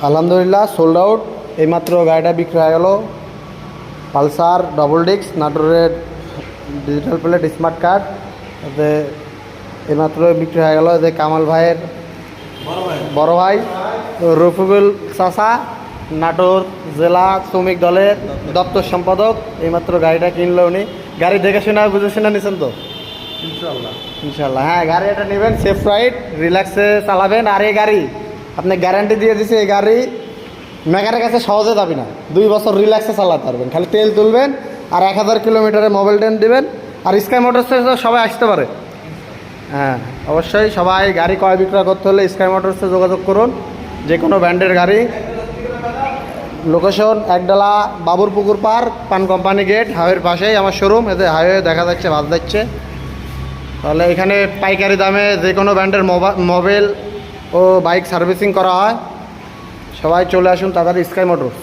আলহামদুলিল্লাহ sold out. এইমাত্র গাড়িটা বিক্রি হয়ে গেল, পালসার ডবল ডিস্ক, নাটোরের ডিজিটাল প্লেট স্মার্ট কার্ড। এতে এইমাত্র বিক্রি হয়ে গেল। এতে কামাল ভাইয়ের বড় ভাই রফিকুল চাচা, নাটোর জেলা শ্রমিক দলের দপ্তর সম্পাদক, এইমাত্র গাড়িটা কিনলো উনি। গাড়ি দেখে শোনা বুঝে শোনা নিছেন তো? ইনশাআল্লাহ ইনশাল্লাহ। হ্যাঁ, গাড়ি এটা নেবেন, সেফ রাইড, রিল্যাক্সে চালাবেন। আর এই গাড়ি আপনি গ্যারান্টি দিয়ে দিছে, এই গাড়ি মেকারের কাছে সহজে যাবি না, 2 বছর রিল্যাক্সে চালাতে পারবেন। খালি তেল তুলবেন আর 1000 কিলোমিটারে মোবাইল টেন দেবেন। আর স্কাই মোটরসে সবাই আসতে পারে। হ্যাঁ, অবশ্যই সবাই গাড়ি ক্রয় বিক্রয় করতে হলে স্কাই মোটরসে যোগাযোগ করুন। যে কোনো ব্র্যান্ডের গাড়ি। লোকেশন একডালা বাবুরপুকুর পার্ক, পান কোম্পানি গেট, হাইওয়ের পাশেই আমার শোরুম। এতে হাইওয়ে দেখা যাচ্ছে, বাস যাচ্ছে। তাহলে এখানে পাইকারি দামে যে কোনো ব্র্যান্ডের মোবাইল ও বাইক সার্ভিসিং করা হয়। সবাই চলে আসুন তাড়াতাড়ি স্কাই মোটরস।